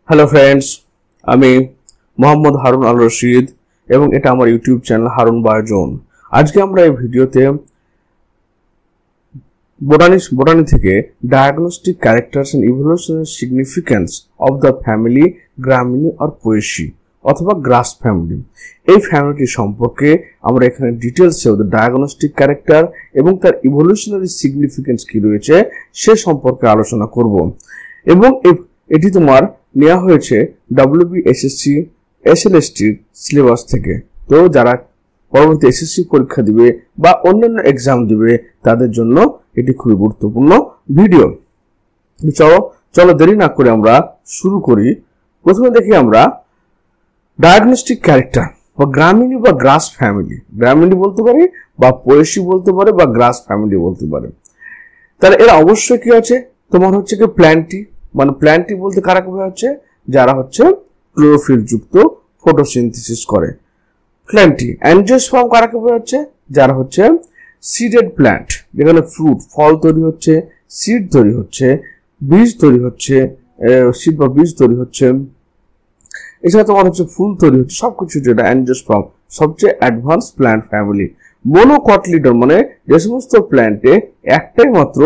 Hello friends, আমি মোহাম্মদ হারুন আল রশিদ এবং এটা আমার ইউটিউব চ্যানেল হারুন বায়োজন। আজকে আমরা এই ভিডিওতে বোটানি থেকে diagnostic characters and evolutionary significance of the family Gramineae or Poaceae অথবা গ্রাস ফ্যামিলি, এই ফ্যামিলিটি সম্পর্কে আমরা এখানে ডিটেলসে ওদের ডায়াগনস্টিক ক্যারেক্টার এবং তার ইভলিউশনারি সিগনিফিক্যান্স কি রয়েছে সে সম্পর্কে আলোচনা করব। এবং এটি তোমার নেওয়া হয়েছে WBSSC SLST সিলেবাস থেকে। তো যারা পরবর্তী এসএসসি পরীক্ষা দিবে বা অন্যান্য এক্সাম দিবে তাদের জন্য এটি খুবই গুরুত্বপূর্ণ ভিডিও। চলো দেরি না করে আমরা শুরু করি। প্রথমে দেখি আমরা ডায়াগনস্টিক ক্যারেক্টার বা গ্রামিনি বা গ্রাস ফ্যামিলি, গ্রামিনি বলতে পারি বা পোয়েসি বলতে পারে বা গ্রাস ফ্যামিলি বলতে পারে। তাহলে এরা অবশ্যই কি আছে, তোমার হচ্ছে কি প্ল্যান্টি, মানে প্ল্যান্টি বলতে কারা কবে হচ্ছে যারা হচ্ছে ক্লোরোফিল যুক্ত ফটোসিনথেসিস করে। প্ল্যান্টি অ্যাঞ্জিওস্পার্ম কারা কবে হচ্ছে যারা হচ্ছে সিডেড প্ল্যান্ট, যেখানে ফ্রুট ফল তৈরি হচ্ছে, সিড তৈরি হচ্ছে, বীজ তৈরি হচ্ছে, সিড বা বীজ তৈরি হচ্ছে, এছাড়া তোমার হচ্ছে ফুল তৈরি হচ্ছে, সবকিছু যেটা অ্যাঞ্জিওস্পার্ম। সবচেয়ে অ্যাডভান্স প্ল্যান্ট ফ্যামিলি। মোনোকটলিডন মানে যে সমস্ত প্ল্যান্টে একটাই মাত্র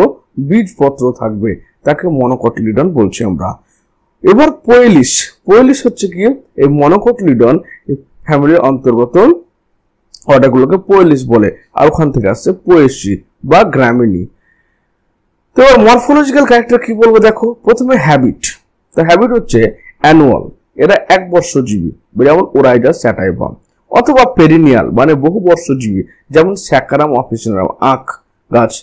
বীজপত্র থাকবে তাকে মোনোকটলিডন বলছি আমরা। এবার পোয়েলিস হচ্ছে কি এই মোনোকটলিডন ফ্যামিলির অন্তর্গত অর্ডারগুলোকে পোয়েলিস বলে, আর ওখান থেকে আসছে পোয়েসি বা গ্রামিনি। তো এবার মরফোলজিক্যাল ক্যারেক্টার কি বলবো দেখো। প্রথমে হ্যাবিট, তো হ্যাবিট হচ্ছে অ্যানুয়াল, এরা এক বর্ষজীবী যেমন ওরাইডা স্যাটাইভা, অথবা পেরিনিয়াল মানে বহু বর্ষজীবী যেমন স্যাকারাম অফিসিনারাম আখ গাছ,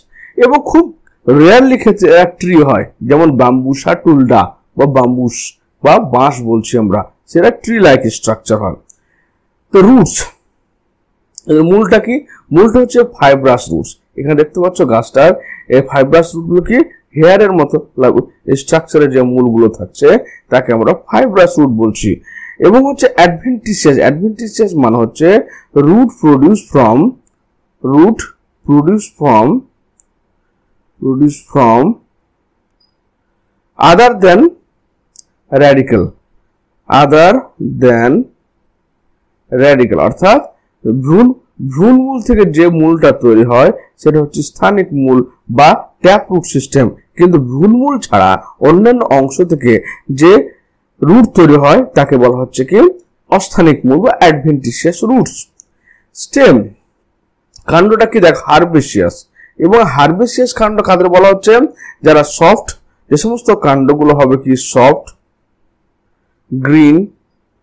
এবং খুব রেয়ারলি ক্ষেত্রে এরা ট্রি হয় যেমন বাম্বুসা টুলডা বা বাম্বুস বা বাঁশ বলছি আমরা, সেটা ট্রি লাইক স্ট্রাকচার হয়। তো রুটস, মূলটা কি, মূলটা হচ্ছে ফাইব্রাস রুটস। এখানে দেখতে পাচ্ছ গাছটার এই ফাইব্রাস রুটগুলো কি হেয়ারের মতো স্ট্রাকচারের যে মূলগুলো থাকছে তাকে আমরা ফাইব্রাস রুট বলছি। এবং হচ্ছে অ্যাডভেন্টিসিয়াস মানে হচ্ছে root produce from other than radical, অর্থাৎ ভ্রূণমূল থেকে যে মূলটা তৈরি হয় সেটা হচ্ছে স্থানিক মূল বা ট্যাপ রুট সিস্টেম। কিন্তু ভ্রূণমূল ছাড়া অন্যান্য অংশ থেকে যে রুট তৈরি হয় তাকে বলা হচ্ছে কি অস্থানিক মূল বা অ্যাডভেন্টিসিয়াস রুটস। স্টেম, কাণ্ডটা কি দেখ হারবেসিয়াস, এবং হারবেসিয়াস কাণ্ড কাদের বলা হচ্ছে যারা সফট, যে সমস্ত কাণ্ডগুলো হবে কি সফট, গ্রিন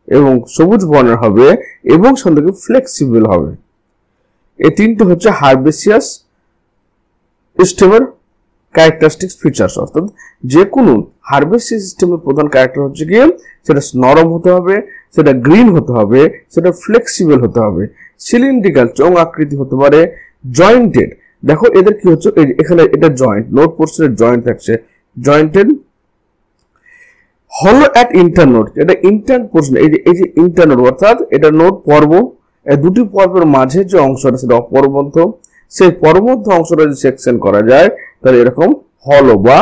এবং সবুজ বর্ণের হবে এবং সঙ্গে ফ্লেক্সিবল হবে। এই তিনটে হচ্ছে হারবেসিয়াস সিস্টেমের ক্যারেক্টারিস্টিক্স ফিচার্স। অর্থাৎ যে কোনো হারবেসিয়াস সিস্টেমের প্রধান ক্যারেক্টার হচ্ছে কি সেটা নরম হতে হবে, সেটা গ্রিন হতে হবে, সেটা ফ্লেক্সিবল হতে হবে, সিলিন্ড্রিক্যাল চোঙ আকৃতি হতে পারে, জয়েন্টেড। দেখো এদের কি হচ্ছে এখানে এটা জয়েন্ট, নোড পোর্শনের জয়েন্ট থাকছে, জয়েন্টেড, হলো অ্যাট ইন্টারনোড, এটা ইন্টার্ন পোর্শন, এই যে ইন্টারনোড অর্থাৎ এটা নোড পর্ব, এই দুটি পর্বের মাঝে যে অংশটা সেটা অপরবন্ধ, সেই পরবন্ধ অংশটা যদি সেকশন করা যায় তাহলে এরকম হলো বা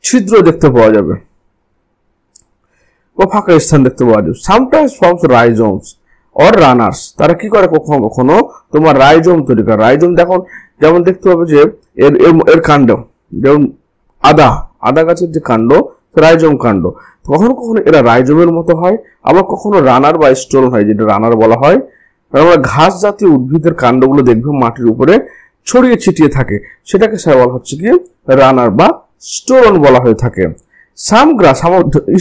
ছিদ্র দেখতে পাওয়া যাবে বা ফাঁকা স্থান দেখতে পাওয়া যাবে। সামটাইমস ফর্মস রাইজোমস অর রানার্স, তারা কি করে কখনো কখনো তোমার রাইজোম তৈরি করে। রাইজোম দেখুন যেমন দেখতে পাবে যে এর কাণ্ড, যেমন আদা গাছের যে কাণ্ড রাইজোম কাণ্ড, কখনো কখনো এরা রাইজোমের মতো হয়, আবার কখনো রানার বা স্টোরন হয়, যেটা রানার বলা হয়। আমরা ঘাস জাতীয় উদ্ভিদের কাণ্ডগুলো দেখবে মাটির উপরে ছড়িয়ে ছিটিয়ে থাকে, সেটাকে বলা হচ্ছে কি রানার বা স্টোরন বলা হয়ে থাকে। Some grass,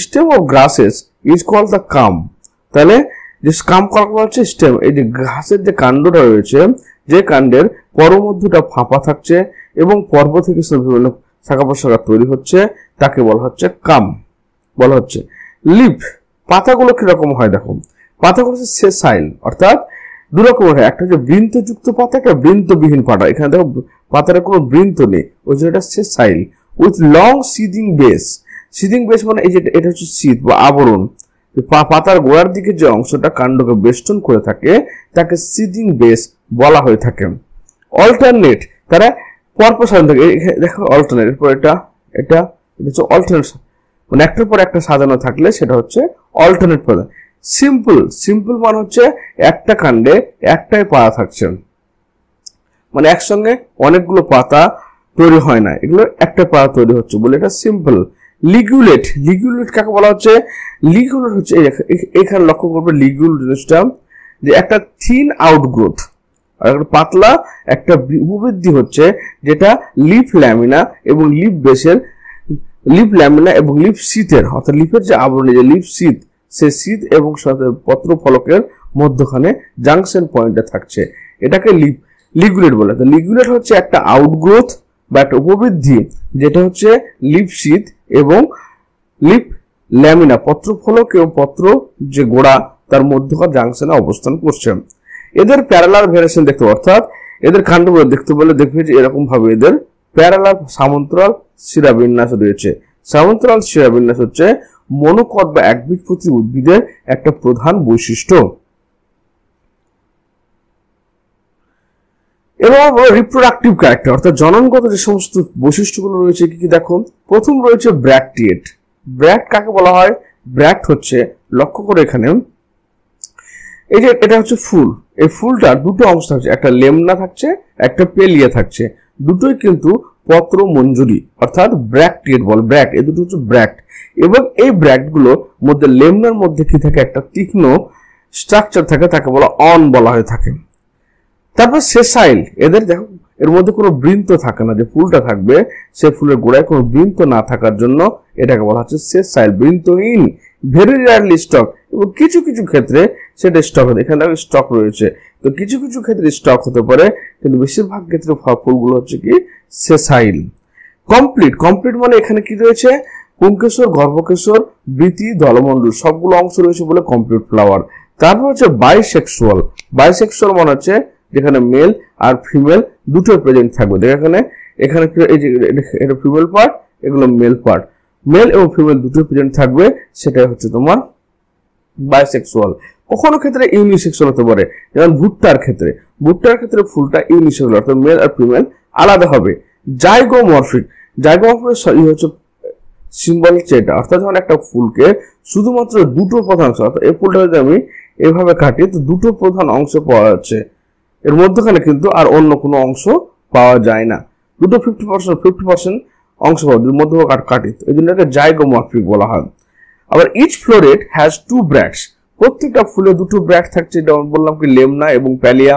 stem of grasses is called the culm, তাহলে যে কাম করা হচ্ছে স্টেম, এই যে ঘাসের যে কাণ্ডটা রয়েছে, যে কাণ্ডের পরমধ্যটা ফাঁপা থাকছে এবং পর্ব থেকে বিভিন্ন শাখা প্রশাখা তৈরি হচ্ছে তাকে বলা হচ্ছে কাম বলা হচ্ছে। লিফ, পাতাগুলো কিরকম হয় দেখো, পাতাগুলো হচ্ছে সেসাইল, অর্থাৎ দুরকম হয়, একটা হচ্ছে বৃন্তযুক্ত পাতা, একটা বৃন্তবিহীন পাতা। এখানে দেখো পাতার কোনো বৃন্ত নেই, ওই জন্য এটা সেসাইল উইথ লং সিদিং বেস। সিদিং বেস মানে এই যে এটা হচ্ছে শীত বা আবরণ, পাতার গোড়ার দিকে যে অংশটা কাণ্ডকে বেষ্টন করে থাকে তাকে সিদিং বেস বলা হয়ে থাকে। অল্টারনেট, তারা পরপর সাজানো থাকে, দেখো অল্টারনেট, এরপর এটা হচ্ছে অল্টারনেট মানে একটার পর একটা সাজানো থাকলে সেটা হচ্ছে অল্টারনেট প্রধান। সিম্পল মানে হচ্ছে একটা কাণ্ডে একটাই পাতা থাকছে, মানে একসঙ্গে অনেকগুলো পাতা তৈরি হয় না, এগুলো একটা পাতা তৈরি হচ্ছে বলে এটা সিম্পল। লিগুলেট কাকে বলা হচ্ছে? লিগুলেট হচ্ছে এখানে লক্ষ্য করবে লিগুলেট জিনিসটা যে একটা থিন আউটগ্রোথ আর একটা পাতলা একটা উপবৃদ্ধি হচ্ছে, যেটা লিফ ল্যামিনা এবং লিফ বেসের লিফ ল্যামিনা এবং লিফ শীতের অর্থাৎ লিফের যে আবরণী যে লিফ শীত, সে শীত এবং পত্র ফলকের মধ্যখানে জাংশন পয়েন্টে থাকছে, এটাকে লিগুলেট বলে। তো লিগুলেট হচ্ছে একটা আউটগ্রোথ বা একটা উপবৃদ্ধি যেটা হচ্ছে লিফ শীত এবং লিফ ল্যামিনা পত্র ফলক এবং পত্র যে গোড়া তার মধ্যকার জাংশনে অবস্থান করছে। এদের প্যারালাল ভেরিয়েশন দেখতে, অর্থাৎ এদের কাণ্ডগুলো দেখতে বলে দেখবে যে এরকম ভাবে এদের প্যারালাল সমান্তরাল শিরাবিন্যাস রয়েছে। সমান্তরাল শিরাবিন্যাস হচ্ছে মনোকট বা একবীজপত্রী উদ্ভিদের একটা প্রধান বৈশিষ্ট্য। এবং রিপ্রোডাক্টিভ ক্যারেক্টার অর্থাৎ জননগত যে সমস্ত বৈশিষ্ট্যগুলো রয়েছে কি কি দেখো। প্রথম রয়েছে ব্র্যাক্টিয়েট। ব্র্যাক্ট কাকে বলা হয়? ব্র্যাক্ট হচ্ছে, লক্ষ্য করে এখানে এই যে এটা হচ্ছে ফুল, এই ফুলটার দুটো অংশ থাকছে, একটা লেমনা থাকছে একটা পেলিয়া থাকছে, দুটোই কিন্তু পত্র মঞ্জুরি অর্থাৎ ব্র্যাক্টিয়েট বল, ব্র্যাক্ট, এই দুটো হচ্ছে ব্র্যাক্ট। এবং এই ব্র্যাক্ট গুলো মধ্যে লেমনার মধ্যে কি থাকে? একটা তীক্ষ্ণ স্ট্রাকচার থাকে, তাকে বলা অন বলা হয়ে থাকে। তারপর সেসাইল, এদের দেখো এর মধ্যে কোনো বৃন্ত থাকে না, যে ফুলটা থাকবে সে ফুলের গোড়ায় কোনো বৃন্ত না থাকার জন্য এটাকে বলা হচ্ছে সেসাইল, বৃন্তহীন। ভেরি রেয়ারলি স্টক, এবং কিছু কিছু ক্ষেত্রে সেটা স্টক হতে, এখানে স্টক রয়েছে, তো কিছু কিছু ক্ষেত্রে স্টক হতে পারে, কিন্তু বেশিরভাগ ক্ষেত্রে ফুলগুলো হচ্ছে কি সেসাইল। কমপ্লিট মানে এখানে কি রয়েছে? পুংকেশর, গর্ভকেশর, বৃতি, দলমণ্ডল সবগুলো অংশ রয়েছে বলে কমপ্লিট ফ্লাওয়ার। তারপর হচ্ছে বাইসেক্সুয়াল মানে হচ্ছে যেখানে মেল আর ফিমেল দুটো প্রেজেন্ট থাকবে। এখানে এই যে এটা ফিমেল পার্ট, এগুলো মেল পার্ট, মেল এবং ফিমেল দুটো প্রেজেন্ট থাকবে, সেটাই হচ্ছে তোমার বাইসেক্সুয়াল। কখনো ক্ষেত্রে ইউনিসেক্সুয়াল হতে পারে, যেমন ভুট্টার ক্ষেত্রে ফুলটা ইউনিসেক্সুয়াল অর্থাৎ মেল আর ফিমেল আলাদা হবে। জাইগোমরফিক হচ্ছে সিম্বল হচ্ছে এটা, অর্থাৎ যখন একটা ফুলকে শুধুমাত্র দুটো প্রধান অংশ, অর্থাৎ এই ফুলটা যদি আমি এভাবে কাটি তো দুটো প্রধান অংশ পাওয়া যাচ্ছে, এর মধ্যখানে কিন্তু আর অন্য কোনো অংশ পাওয়া যায় না, দুটো 50% অংশ পাওয়া মধ্য কাটি, এই জন্য এটাকে জাইগোমরফিক বলা হয়। আবার ইচ ফ্লোরেট হ্যাজ টু ব্র্যাক্টস, প্রত্যেকটা ফুলে দুটো ব্র্যাক্ট থাকছে, যেমন বললাম কি লেমনা এবং প্যালিয়া।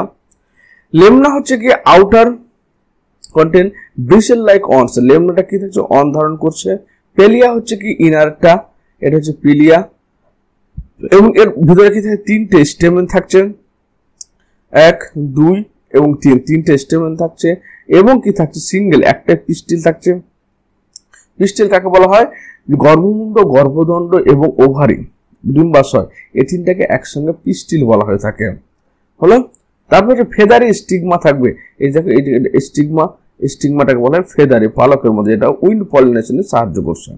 লেমনা হচ্ছে কি আউটার কন্টেন্ট ব্রিসেল লাইক অনস, লেমনাটা কি থাকছে? অন ধারণ করছে। পেলিয়া হচ্ছে কি ইনারটা, এটা হচ্ছে পিলিয়া, এবং এর ভিতরে কি থাকে? তিনটে স্টেমেন থাকছে, 1, 2 এবং 3, তিনটে স্টেমেন থাকছে, এবং কি থাকছে? সিঙ্গেল একটা পিস্টিল থাকছে। পিস্টিল কাকে বলা হয়? গর্ভমুণ্ড, গর্ভদণ্ড এবং ওভারি, ডিম্বাশয়, এই তিনটাকে একসঙ্গে পিস্টিল বলা হয়ে থাকে। হলো। তারপরে ফেদারি স্টিগমা থাকবে, এই দেখো এই স্টিগমাটাকে বলা হয় ফেদারি, পালকের মধ্যে, এটা উইন্ড পলিনেশনে সাহায্য করছে।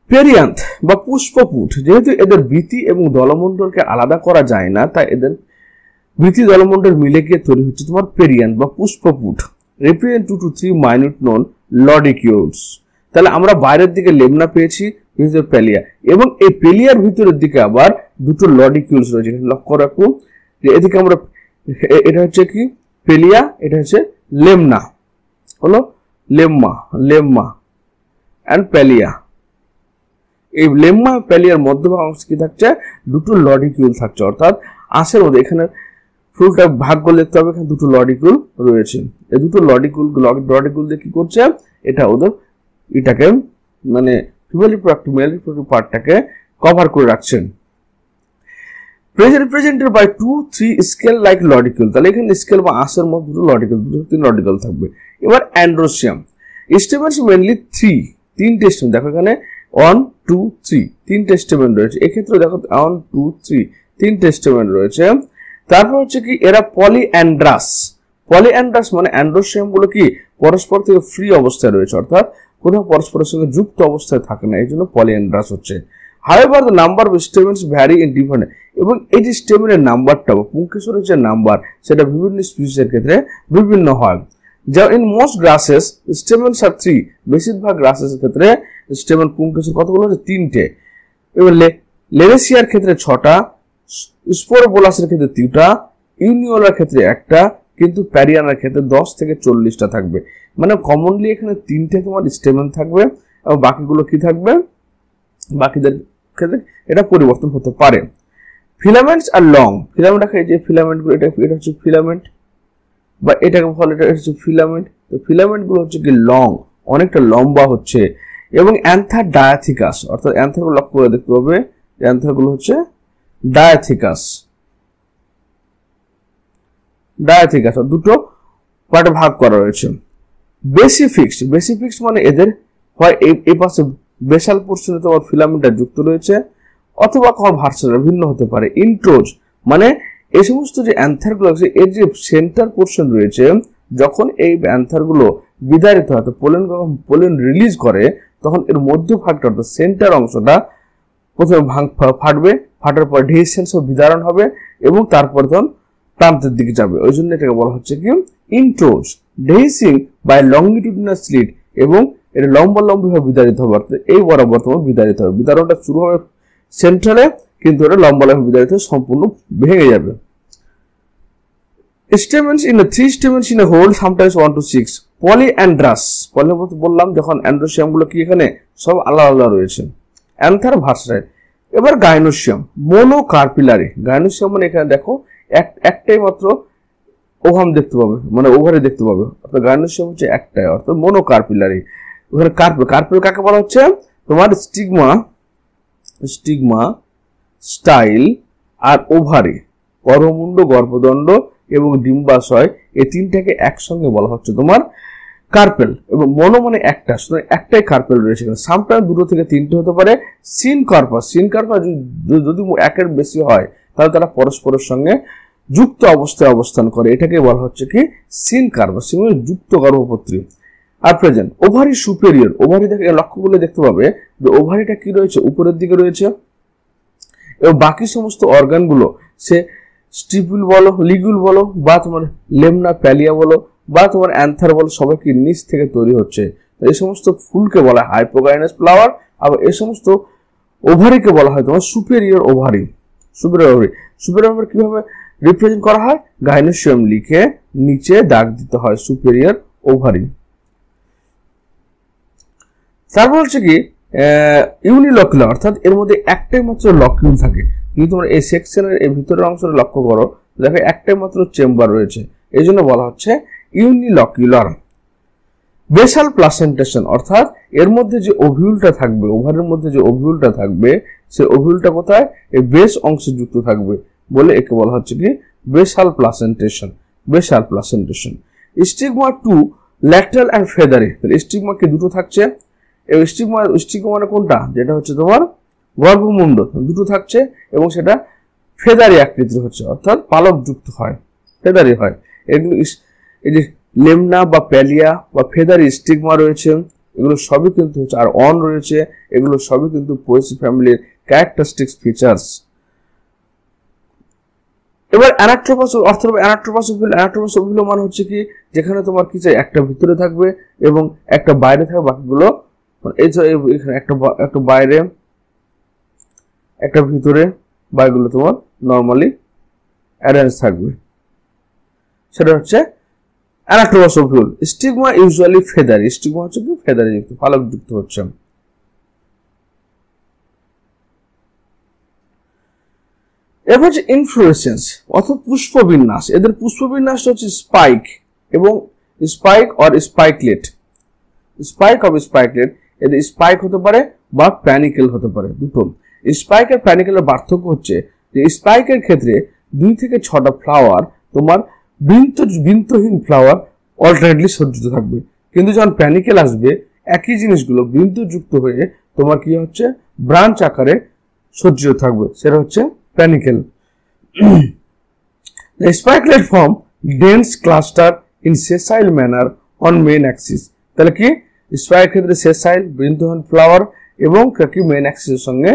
পেরিয়ান্থ বা পুষ্পপুট, যেহেতু এদের বৃতি এবং দলমণ্ডলকে আলাদা করা যায় না, তাই এদের বৃতি দলমণ্ডল মিলে গিয়ে তৈরি হচ্ছে তোমার পেরিয়ান্থ বা পুষ্পপুট। Represent 2 to 3 minute known lodicules. তাহলে আমরা বাইরের দিকে লেমনা পেয়েছি, ভিতরে পেলিয়া, এবং এই পেলিয়ার ভিতরের দিকে আবার দুটো লডিকিউলস রয়েছে, লক্ষ্য রাখুন যে এদিকে আমরা এটা হচ্ছে কি পেলিয়া, এটা হচ্ছে লেমনা, হলো লেম্মা এন্ড পেলিয়া। এই লেম্মা পেলিয়ার মধ্যভাগ অংশ কি থাকছে? দুটো লডিকিউল থাকছে, অর্থাৎ আঁশের মধ্যে এখানে ফুলটা ভাগ করে দেখতে হবে, এখানে দুটো লডিকিউল রয়েছে, এই দুটো লডিকিউল দিয়ে কি করছে? এটা ওদের এটাকে মানে ফিমেল রিপ্রোডাক্টিভ পার্টটাকে কভার করে রাখছেন। প্রেজেন্টেড বাই 2-3 স্কেল লাইক লডিকিউল, তাহলে এখানে স্কেল বা আঁশের মধ্যে দুটো 3 লডিকিউল থাকবে। এবার অ্যান্ড্রোসিয়াম, স্টেমেন্স মেনলি 3 স্টেমেন, দেখো এখানে 1, 2, 3 তিনটে স্টেমেন রয়েছে, এক্ষেত্রে দেখো 1, 2, 3 তিনটে স্টেমেন রয়েছে। তারপর হচ্ছে কি এরা পলিঅ্যান্ড্রাস মানে অ্যান্ড্রোসিয়াম গুলো কি পরস্পর থেকে ফ্রি অবস্থায় রয়েছে, অর্থাৎ কোথাও পরস্পরের সঙ্গে যুক্ত অবস্থায় থাকে না, এই জন্য পলিঅ্যান্ড্রাস হচ্ছে। However, the number of stamens vary in different, এবং এই যে স্টেমেনের নাম্বারটা বা পুংকেশরের যে নাম্বার সেটা বিভিন্ন স্পিসিসের ক্ষেত্রে বিভিন্ন হয়। যেমন ইন মোস্ট গ্রাসেস স্টেমেন্স আর 3, বেশিরভাগ গ্রাসেস এর ক্ষেত্রে স্টেমেন পুংকেসর কতগুলো হচ্ছে 3টে। এবার লেরেসিয়ার ক্ষেত্রে 6টা, স্পোরোবোলাসের ক্ষেত্রে 3টা, ইউনিওলার ক্ষেত্রে 1টা, কিন্তু প্যারিয়ানার ক্ষেত্রে 10 থেকে 40টা থাকবে। মানে কমনলি এখানে 3টে তোমার স্টেমেন থাকবে এবং বাকিগুলো কি থাকবে, বাকিদের ক্ষেত্রে এটা পরিবর্তন হতে পারে। ফিলামেন্টস আর লং, ফিলামেন্ট দেখো এই যে ফিলামেন্টগুলো, এটা হচ্ছে ফিলামেন্ট বা এটাকে বলে এটা হচ্ছে ফিলামেন্ট। তো ফিলামেন্টগুলো হচ্ছে কি লং, অনেকটা লম্বা হচ্ছে। এবং অ্যান্থার ডায়াথিকাস, অর্থাৎ অ্যান্থারগুলো লক্ষ্য করে দেখতে হবে, অ্যান্থারগুলো হচ্ছে ডায়াথিকাস, ডায়াথিকাস দুটো পার্টে ভাগ করা রয়েছে। বেসিফিক্স মানে এদের হয় এই পাশে বেসাল পোর্শনে তোমার ফিলামেন্টটা যুক্ত রয়েছে অথবা কখনো ভার্সেলার ভিন্ন হতে পারে। ইন্ট্রোজ মানে এই সমস্ত যে অ্যান্থারগুলো আছে এর যে সেন্টার পোর্শন রয়েছে, যখন এই অ্যান্থারগুলো বিদারিত হয়, পোলেন রিলিজ করে, তখন এর মধ্যভাগটা অর্থাৎ সেন্টার অংশটা প্রথমে ফাটবে, ফাটার পর ডেহিসেন্স ও বিদারণ হবে এবং তারপর তখন প্রান্তের দিকে যাবে। ওই জন্য এটাকে বলা হচ্ছে কি ইন্ট্রোজ। ডেহিসিং বাই লংগিটিউডিনাল স্লিট, এবং এটা লম্বাভাবে বিদারিত হবে, অর্থাৎ এই বরাবর তোমার বিদারিত হবে। বিদারণটা শুরু হবে সেন্ট্রালে, কিন্তু এটা লম্বাভাবে বিদারিত সম্পূর্ণ ভেঙে যাবে। স্টেমেন্স in a 3 stamens in a whole, sometimes 1 to 6. পলিঅ্যান্ড্রাস, বললাম যখন অ্যান্ড্রোসিয়াম গুলো কি এখানে সব আলাদা আলাদা রয়েছে। Another versatile. এবার গাইনোসিয়াম, মোনোকার্পিলারি। গাইনোসিয়াম মানে এখানে দেখো একটাই মাত্র ওভাম দেখতে পাবে, মানে ওভারে দেখতে পাবে, অর্থাৎ গাইনোসিয়াম হচ্ছে একটাই, অর্থাৎ মোনোকার্পিলারি। ওখানে কার্পিল কাকে বলা হচ্ছে, তোমার স্টিগমা, স্টাইল আর ওভারি, করমুণ্ড, গর্ভদণ্ড এবং ডিম্বাশয়, এই তিনটাকে একসঙ্গে বলা হচ্ছে তোমার কার্পেল। এবং মনো মানে একটা, সুতরাং একটাই কার্পেল রয়েছে। সামটাইম 2 থেকে 3টে হতে পারে। সিনকার্পাস যদি একের বেশি হয় তাহলে তারা পরস্পরের সঙ্গে যুক্ত অবস্থায় অবস্থান করে, এটাকে বলা হচ্ছে কি সিনকার্পাস, যুক্ত গর্ভপত্রী। আর প্রেজেন্ট ওভারি সুপেরিয়র, ওভারি দেখে লক্ষ্য করলে দেখতে পাবে যে ওভারিটা কি রয়েছে, উপরের দিকে রয়েছে, এবং বাকি সমস্ত অর্গানগুলো সে স্টিপুল বলো, লিগুল বলো, বা তোমার লেমনা প্যালিয়া বলো, বা তোমার অ্যান্থার বলো, সবাই কি নিচ থেকে তৈরি হচ্ছে। এই সমস্ত ফুলকে বলা হয় হাইপোগাইনাস ফ্লাওয়ার, আবার এই সমস্ত ওভারিকে বলা হয় তোমার সুপেরিয়র ওভারি। সুপেরিয়র ওভারি কিভাবে রিপ্রেজেন্ট করা হয়, গাইনোসিয়াম লিখে নিচে দাগ দিতে হয়, সুপেরিয়র ওভারি। তারপর হচ্ছে কি ইউনিলকুলার, অর্থাৎ এর মধ্যে একটাই মাত্র লকিউল থাকে। যদি তোমরা এই সেকশনের এই ভিতরের অংশটা লক্ষ্য করো, দেখো একটাই মাত্র চেম্বার রয়েছে, এই জন্য বলা হচ্ছে ইউনিলকুলার। বেসাল প্লাসেন্টেশন, অর্থাৎ এর মধ্যে যে ওভিউলটা থাকবে, ওভারের মধ্যে যে ওভিউলটা থাকবে, সেই ওভিউলটা কোথায়, এই বেস অংশে যুক্ত থাকবে বলে একে বলা হচ্ছে কি basal placentation. Basal placentation. Stigma 2 lateral and feathery, stigma কি দুটো থাকছে, এই স্টিগমা মানে কোনটা, যেটা হচ্ছে তোমার গর্ভমুণ্ড, দুটো থাকছে এবং সেটা ফেদারি আকৃতির হচ্ছে, অর্থাৎ পালক যুক্ত হয়, ফেদারি হয়। এগুলো এই যে লেমনা বা প্যালিয়া বা ফেদারি স্টিগমা রয়েছে, এগুলো সবই কিন্তু হচ্ছে, আর অন রয়েছে, এগুলো সবই কিন্তু পোয়েসি ফ্যামিলির ক্যারেক্টারিস্টিক্স ফিচার্স। এবার অ্যানাট্রোপাস, অ্যানাট্রোপাস ওভিল মানে হচ্ছে কি, যেখানে তোমার কি চাই, একটা ভিতরে থাকবে এবং একটা বাইরে থাকবে, বাকিগুলো এই এখানে একটা বাইরে, একটা ভিতরে, বাকিগুলো তোমার নর্মালি অ্যারেঞ্জ থাকবে, সেটা হচ্ছে অ্যানাট্রোপাস ওভিউল। স্টিগমা ইউজুয়ালি ফেদারি, স্টিগমা হচ্ছে কি ফেদারি যুক্ত, পালক যুক্ত হচ্ছে। এবার হচ্ছে ইনফ্লোরেসেন্স অর্থাৎ পুষ্পবিন্যাস। এদের পুষ্পবিন্যাসটা হচ্ছে স্পাইক এবং spike or spikelet, spike of spikelet. এদের স্পাইক হতে পারে বা প্যানিকেল হতে পারে, দুটো। স্পাইক আর প্যানিকেলের পার্থক্য হচ্ছে যে স্পাইকের ক্ষেত্রে 2 থেকে 6টা ফ্লাওয়ার তোমার বৃন্তহীন ফ্লাওয়ার অল্টারনেটলি সজ্জিত থাকবে, কিন্তু যখন প্যানিকেল আসবে একই জিনিসগুলো বৃন্তযুক্ত হয়ে তোমার কি হচ্ছে ব্রাঞ্চ আকারে সজ্জিত থাকবে, সেটা হচ্ছে Panigale. The spikelet form dense cluster in sessile manner on main axis। তাহলে কি স্পাইক ক্ষেত্রে সেসাইল বৃন্তহীন ফ্লাওয়ার এবং কি মেইন অ্যাক্সিসের সঙ্গে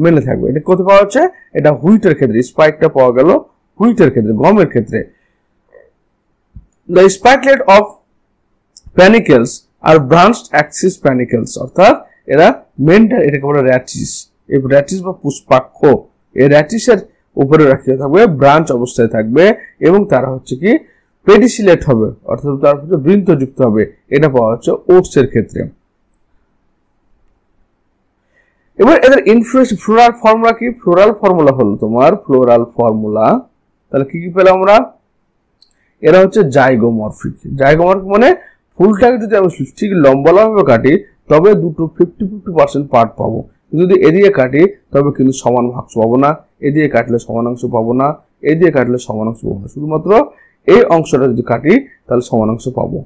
মেলে থাকবে। এটা কোথায় পাওয়া যাচ্ছে, এটা হুইটের ক্ষেত্রে, স্পাইকটা পাওয়া গেল হুইটের ক্ষেত্রে, গমের ক্ষেত্রে। The spikelet of প্যানিকেলস আর ব্রাঞ্চড অ্যাক্সিস প্যানিকেলস, অর্থাৎ এরা মেনটা এটাকে বলে র্যাটিস। এই র্যাটিস বা পুষ্পাক্ষ, এই র্যাটিসের উপরে রাখতে থাকবে, ব্রাঞ্চ অবস্থায় থাকবে এবং তারা হচ্ছে কি পেডিসিলেট হবে, অর্থাৎ তার হচ্ছে বৃন্তযুক্ত হবে। এটা পাওয়া হচ্ছে ওটস এর ক্ষেত্রে। এবার এদের ইনফ্লুয়েন্স ফ্লোরাল ফর্মুলা কি? ফ্লোরাল ফর্মুলা হলো তোমার ফ্লোরাল ফর্মুলা। তাহলে কি কি পেলাম আমরা? এরা হচ্ছে জাইগোমরফিক। জাইগোমরফিক মানে ফুলটাকে যদি আমি ঠিক লম্বা লম্বা কাটি তবে দুটো 50-50% পার্ট পাবো, যদি এদিকে কাটি তবে কিন্তু সমান ভাগ পাবো না, এদিকে কাটলে সমান অংশ পাবো না, এদিকে কাটলে সমান অংশ পাবো না, শুধুমাত্র এই অংশটা যদি কাটি তাহলে সমান অংশ পাবো।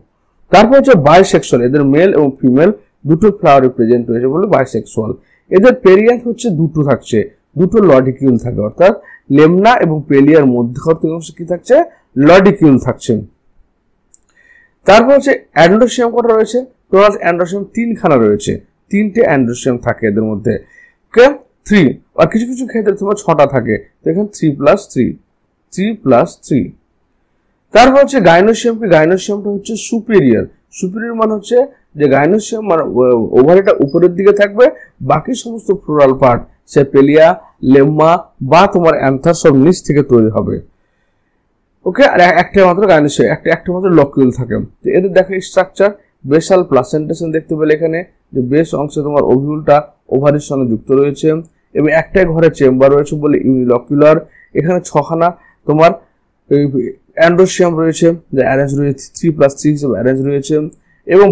তারপর হচ্ছে বাইসেক্সুয়াল, এদের মেল এবং ফিমেল দুটো ফ্লাওয়ার প্রেজেন্ট রয়েছে বলে বাইসেক্সুয়াল। এদের পেরিয়ান্থ হচ্ছে দুটো থাকছে, দুটো লডিকিউল থাকে, অর্থাৎ লেমনা এবং পেলিয়ার মধ্যবর্তী অংশ কি থাকছে? লডিকিউল থাকছে। তারপর হচ্ছে অ্যান্ড্রোসিয়াম কটা রয়েছে? টোটাল অ্যান্ড্রোসিয়াম 3খানা রয়েছে, 3টে অ্যান্ড্রোসিয়াম থাকে এদের মধ্যে। 3, আর কিছু কিছু ক্ষেত্রে তোমার 6টা থাকে, তো এখানে 3+3। তারপর হচ্ছে গাইনোসিয়াম কি? গাইনোসিয়ামটা হচ্ছে সুপিরিয়র। সুপিরিয়র মানে হচ্ছে যে গাইনোসিয়াম মানে ওভারিটা উপরের দিকে থাকবে, বাকি সমস্ত ফ্লোরাল পার্ট সে পেলিয়া, লেম্মা বা তোমার অ্যান্থার সব নিচ থেকে তৈরি হবে। ওকে, আর একটা মাত্র গাইনোসিয়াম, একটা মাত্র লকিউল থাকে। তো এদের দেখো স্ট্রাকচার, বেসাল প্লাসেন্টেশন দেখতে পেলে এখানে যে বেস অংশে তোমার ওভিউলটা ওভারির সঙ্গে যুক্ত রয়েছে এবং একটাই ঘরে চেম্বার রয়েছে বলে ইউনিলকুলার। এখানে 6খানা তোমার অ্যান্ড্রোসিয়াম রয়েছে, যে অ্যারেঞ্জ রয়েছে 3+3 হিসেবে অ্যারেঞ্জ রয়েছে এবং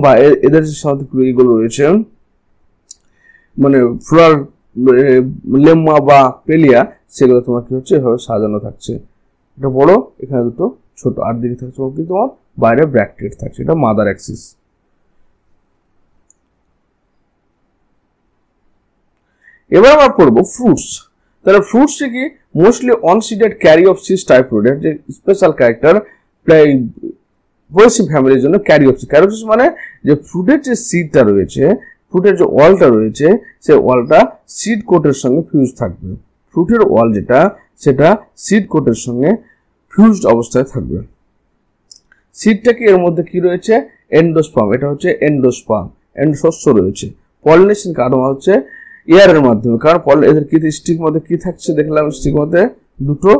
এদের সাথে এগুলো রয়েছে মানে ফ্লোরাল লেম্মা বা পেলিয়া, সেগুলো তোমার কি হচ্ছে এভাবে সাজানো থাকছে। এটা বড়, এখানে দুটো ছোট, আর দিকে থাকছে কি তোমার বাইরে ব্র্যাকেট থাকছে, এটা মাদার অ্যাক্সিস। এবার আমরা পড়বো ফ্রুটস। তাহলে ফ্রুটস কি? Mostly on seeded carry of seeds type fruit, যে স্পেশাল ক্যারেক্টার পয়েসি ফ্যামিলির জন্য ক্যারিওপসিস। ক্যারিওপসিস মানে যে ফ্রুটের যে সিডটা রয়েছে, ফ্রুটের যে ওয়ালটা রয়েছে, সেই ওয়ালটা সিড কোটের সঙ্গে ফিউজ থাকবে। ফ্রুটের ওয়াল যেটা, সেটা সিড কোটের সঙ্গে ফিউজড অবস্থায় থাকবে। সিডটা কি? এর মধ্যে কি রয়েছে? এন্ডোস্পার্ম, এটা হচ্ছে এন্ডোস্পার্ম, শস্য রয়েছে। পলিনেশন কারণ হচ্ছে এয়ারের মাধ্যমে, কারণ এদের কি স্টিক মধ্যে কি থাকছে দেখলাম, স্টিক মধ্যে দুটো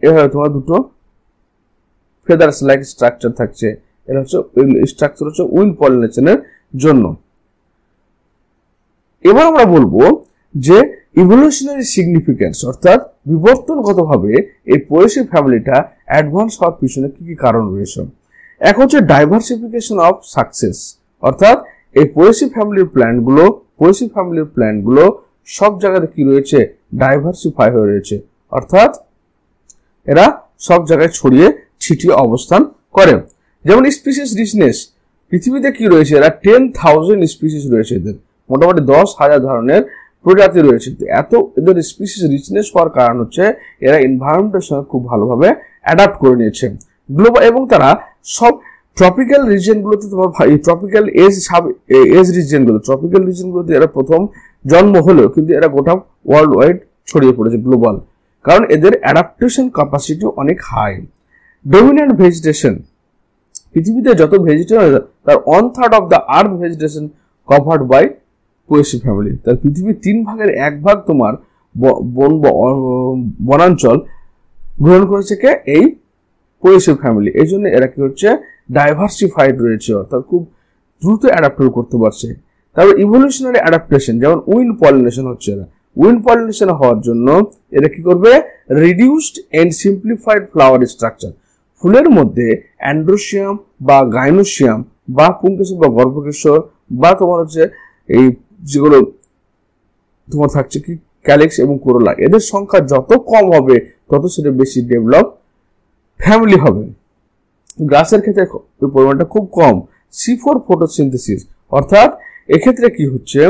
এভাবে তোমার দুটো ফেদার্স লাইক স্ট্রাকচার থাকছে। এটা হচ্ছে স্ট্রাকচার হচ্ছে উইন্ড পলিনেশনের জন্য। এবার আমরা বলবো যে ইভলিউশনারি সিগনিফিকেন্স, অর্থাৎ বিবর্তনগতভাবে এই পোয়েসি ফ্যামিলিটা অ্যাডভান্স হওয়ার পিছনে কি কি কারণ রয়েছে। এক হচ্ছে ডাইভার্সিফিকেশন অফ সাকসেস, অর্থাৎ এই পোয়েসি ফ্যামিলির প্ল্যান্টগুলো সব জায়গাতে কি রয়েছে? ডাইভার্সিফাই হয়ে রয়েছে, অর্থাৎ এরা সব জায়গায় ছড়িয়ে ছিটিয়ে অবস্থান করে। যেমন স্পিসিস রিচনেস, পৃথিবীতে কি রয়েছে? এরা 10,000 স্পিসিস রয়েছে, এদের মোটামুটি 10,000 ধরনের প্রজাতি রয়েছে। এত এদের স্পিসিস রিচনেস হওয়ার কারণ হচ্ছে এরা এনভায়রনমেন্টের সঙ্গে খুব ভালোভাবে অ্যাডাপ্ট করে নিয়েছে গ্লোবাল, এবং তারা সব ট্রপিক্যাল রিজিয়নগুলোতে তোমার ট্রপিক্যাল রিজিয়নগুলোতে এরা প্রথম জন্ম হলেও কিন্তু এরা গোটা ওয়ার্ল্ড ওয়াইড ছড়িয়ে পড়েছে গ্লোবাল, কারণ এদের অ্যাডাপ্টেশন ক্যাপাসিটি অনেক হাই। ডমিনেন্ট ভেজিটেশন, পৃথিবীতে যত ভেজিটেশন তার 1/3 of the earth vegetation covered by Poaceae family. তার পৃথিবীর 3/1 তোমার বনাঞ্চল গ্রহণ করেছে কে? এই পোয়েসি ফ্যামিলি। এই জন্য এরা কি হচ্ছে? ডাইভার্সিফাইড রয়েছে, অর্থাৎ খুব দ্রুত অ্যাডাপ্ট করতে পারছে। তারপর ইভলিউশনারি অ্যাডাপ্টেশন, যেমন উইন্ড পলিনেশন হচ্ছে, এরা উইন্ড পলিনেশন হওয়ার জন্য এরা কি করবে? Reduced and simplified flower structure, ফুলের মধ্যে অ্যান্ড্রোসিয়াম বা গাইনোসিয়াম বা পুংকেশর বা গর্ভকেশর বা তোমার হচ্ছে এই যেগুলো তোমার থাকছে কি ক্যালিক্স এবং কোরোলা, এদের সংখ্যা যত কম হবে তত সেটা বেশি ডেভেলপ ফ্যামিলি হবে। গাছের ক্ষেত্রে পরিমাণটা খুব কম। C4 ফটোসিনথেসিস, অর্থাৎ এক্ষেত্রে কি হচ্ছে?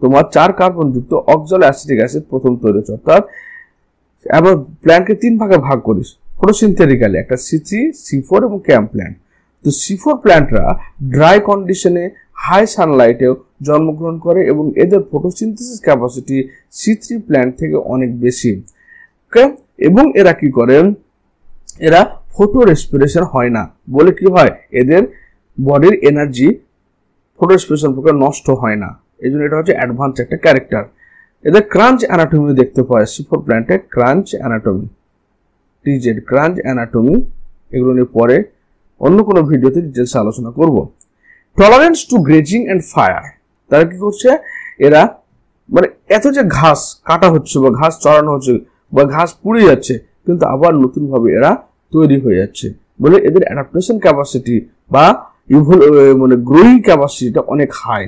তোমার 4 কার্বন যুক্ত অক্সালো অ্যাসিটিক অ্যাসিড প্রথম তৈরি হচ্ছে, অর্থাৎ আবার প্ল্যান্টকে 3 ভাগে ভাগ করিস ফটোসিনথেটিক্যালি, একটা C3, C4 এবং ক্যাম্প প্ল্যান্ট। তো C4 প্ল্যান্টরা ড্রাই কন্ডিশনে হাই সানলাইটেও জন্মগ্রহণ করে এবং এদের ফটোসিনথেসিস ক্যাপাসিটি C3 প্ল্যান্ট থেকে অনেক বেশি। ওকে, এবং এরা কি করে? এরা ফটো রেসপিরেশন হয় না বলে কি হয়, এদের বডির এনার্জি ফটো রেসপিরেশন প্রকার নষ্ট হয় না, এই জন্য এটা হচ্ছে অ্যাডভান্স একটা ক্যারেক্টার। এদের ক্রাঞ্চ অ্যানাটমি দেখতে পাওয়া যাচ্ছে ফর প্ল্যান্টে, ক্রাঞ্চ অ্যানাটমি, টিজেড ক্রাঞ্চ অ্যানাটমি, এগুলো নিয়ে পরে অন্য কোনো ভিডিওতে ডিটেলস আলোচনা করব। Tolerance to grazing and fire, তারা কি করছে, এরা মানে এত যে ঘাস কাটা হচ্ছে বা ঘাস চড়ানো হচ্ছে বা ঘাস পুড়ে যাচ্ছে, কিন্তু আবার নতুন ভাবে এরা তৈরি হয়ে যাচ্ছে বলে এদের অ্যাডাপ্টেশন ক্যাপাসিটি বা মানে গ্রোয়িং ক্যাপাসিটিটা অনেক হাই।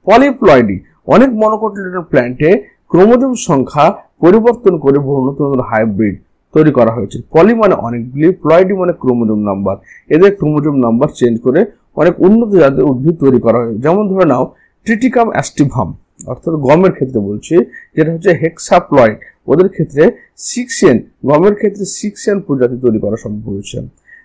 পলিপ্লয়েডি, অনেক মনোকটিলিডন প্ল্যান্টে ক্রোমোজোম সংখ্যা পরিবর্তন করে নতুন নতুন হাইব্রিড তৈরি করা হয়েছে। পলি মানে অনেকগুলি, প্লয়েডি মানে ক্রোমোজোম নাম্বার, এদের ক্রোমোজোম নাম্বার চেঞ্জ করে অনেক উন্নত জাতের উদ্ভিদ তৈরি করা হয়েছে। যেমন ধরে নাও ট্রিটিকাম অ্যাস্টিভাম, অর্থাৎ গমের ক্ষেত্রে বলছি, যেটা হচ্ছে হেক্সাপ্লয়েড, ওদের ক্ষেত্রে 6N, গমের ক্ষেত্রে 6N প্রজাতি তৈরি করা সম্ভব হয়েছে।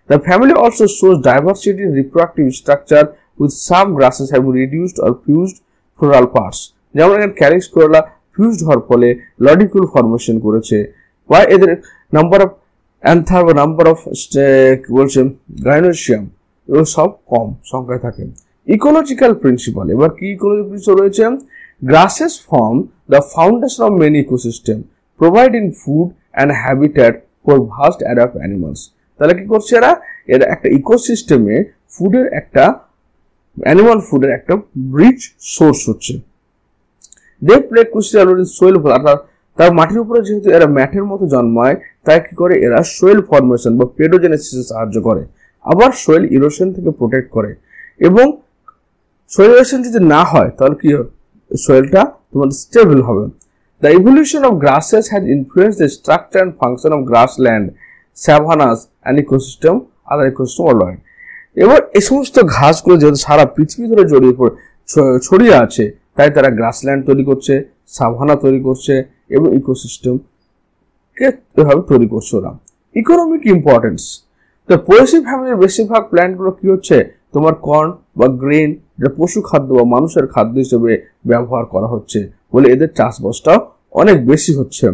The family also shows diversity in reproductive structure with some grasses having reduced or fused floral parts, যেমন এখানে ক্যারিক্স করলা ফিউজড হওয়ার ফলে লডিকুল ফর্মেশন করেছে, বা এদের নাম্বার অফ অ্যান্থার বা নাম্বার অফ কি বলছে গাইনোসিয়াম, এগুলো সব কম সংখ্যায় থাকে। ইকোলজিক্যাল প্রিন্সিপাল, এবার কি ইকোলজিক্যাল প্রিন্সিপাল রয়েছে, grasses form the foundation of many ecosystem, providing food and habitat for vast array of animals. তাহলে কি করছে এরা, এরা একটা ইকোসিস্টেমে ফুডের একটা অ্যানিমাল ফুডের একটা রিচ সোর্স হচ্ছে। They play crucial role in soil, তার মাটির উপরে যেহেতু এরা ম্যাটের মতো জন্মায়, তাই কি করে এরা সোয়েল ফর্মেশন বা পেডোজেনেসিসে সাহায্য করে, আবার সোয়েল ইরোশন থেকে প্রোটেক্ট করে। এবং সোয়েল ইরোশন যদি না হয় তাহলে কি সোয়েলটা তোমাদের স্টেবল হবে। The evolution of grasses has influenced the structure and function of grassland, savannas and ecosystem, other ecosystem worldwide. এবার এই সমস্ত ঘাসগুলো যেহেতু সারা পৃথিবী ধরে ছড়িয়ে আছে, তাই তারা গ্রাসল্যান্ড তৈরি করছে, সাভানা তৈরি করছে এবং ইকোসিস্টেমকে এভাবে তৈরি করছে ওরা। ইকোনমিক ইম্পর্টেন্স, তো পোয়েসি ফ্যামিলির বেশিরভাগ প্ল্যান্টগুলো কি হচ্ছে, তোমার কর্ন বা গ্রেন, যেটা পশু খাদ্য বা মানুষের খাদ্য হিসেবে ব্যবহার করা হচ্ছে বলে এদের চাষবাসটা অনেক বেশি হচ্ছে।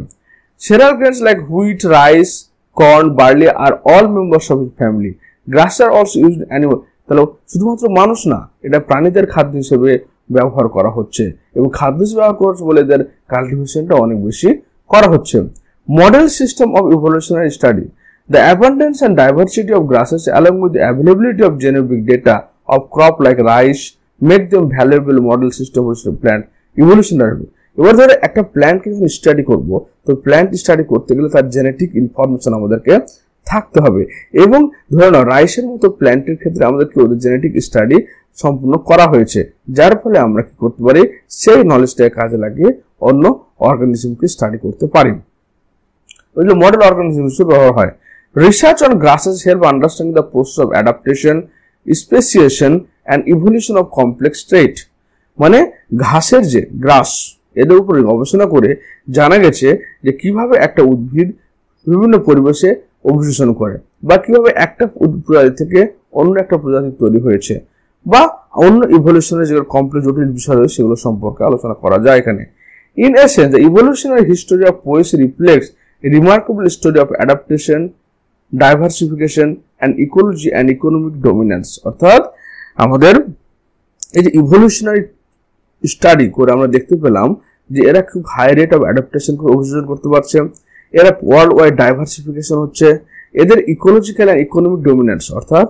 Cereal grains like wheat, rice, corn, barley আর all members of his family. Grass আর অলসো ইউজড অ্যানিমাল, তাহলে শুধুমাত্র মানুষ না, এটা প্রাণীদের খাদ্য হিসেবে ব্যবহার করা হচ্ছে এবং খাদ্য হিসেবে ব্যবহার করছে বলে এদের কাল্টিভেশনটা অনেক বেশি করা হচ্ছে। Model system of evolutionary study, the abundance and diversity of grasses along with the availability of genetic data of crop like rice make them valuable model system of plant evolutionary. এবার ধরে একটা প্ল্যান্টকে যখন স্টাডি করব, তো plant study করতে গেলে তার genetic information আমাদেরকে থাকতে হবে, এবং ধরে নাও রাইসের মতো প্ল্যান্টের ক্ষেত্রে আমাদেরকে ওদের জেনেটিক স্টাডি সম্পূর্ণ করা হয়েছে, যার ফলে আমরা কি করতে পারি, সেই নলেজটাকে কাজে লাগিয়ে অন্য অর্গানিজমকে স্টাডি করতে পারি। ওইগুলো মডেল অর্গানিজম হিসেবে ব্যবহার হয়। Research on grasses help understanding the process of adaptation, speciation and evolution of complex trait. মানে ঘাসের যে গ্রাস, এদের উপরে গবেষণা করে জানা গেছে যে কিভাবে একটা উদ্ভিদ বিভিন্ন পরিবেশে অভিযোজন করে, বা কিভাবে একটা প্রজাতি থেকে অন্য একটা প্রজাতি তৈরি হয়েছে, বা অন্য ইভলিউশনের যে কমপ্লেক্স জটিল বিষয় রয়েছে সেগুলো সম্পর্কে আলোচনা করা যায় এখানে। In essence, the evolutionary history of poesy reflects a remarkable story of adaptation, diversification and ecology and economic dominance. অর্থাৎ আমাদের এই যে ইভলিউশনারি স্টাডি করে আমরা দেখতে পেলাম যে এরা খুব হাই রেট অফ অ্যাডাপ্টেশন করে অভিযোজন করতে পারছে, এরা ওয়ার্ল্ড ওয়াইড ডাইভার্সিফিকেশন হচ্ছে, এদের ইকোলজিক্যাল অ্যান্ড ইকোনমিক ডমিনেন্স অর্থাৎ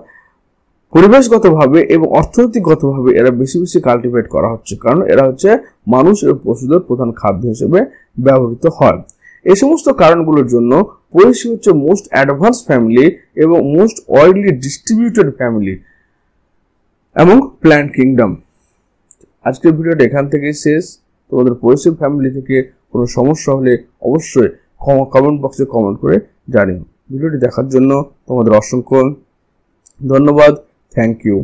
পরিবেশগতভাবে এবং অর্থনৈতিকগতভাবে এরা বেশি বেশি কাল্টিভেট করা হচ্ছে, কারণ এরা হচ্ছে মানুষ এবং পশুদের প্রধান খাদ্য হিসেবে ব্যবহৃত হয়। এই সমস্ত কারণগুলোর জন্য পোয়েসি হচ্ছে মোস্ট অ্যাডভান্স ফ্যামিলি এবং মোস্ট ওয়াইডলি ডিস্ট্রিবিউটেড ফ্যামিলি এবং প্ল্যান্ট কিংডম। আজকের ভিডিওটা এখান থেকেই শেষ। তোমাদের পোয়েসি ফ্যামিলি থেকে কোনো সমস্যা হলে অবশ্যই কমেন্ট বক্সে কমেন্ট করে জানিও। ভিডিওটি দেখার জন্য তোমাদের অসংখ্য ধন্যবাদ। Thank you.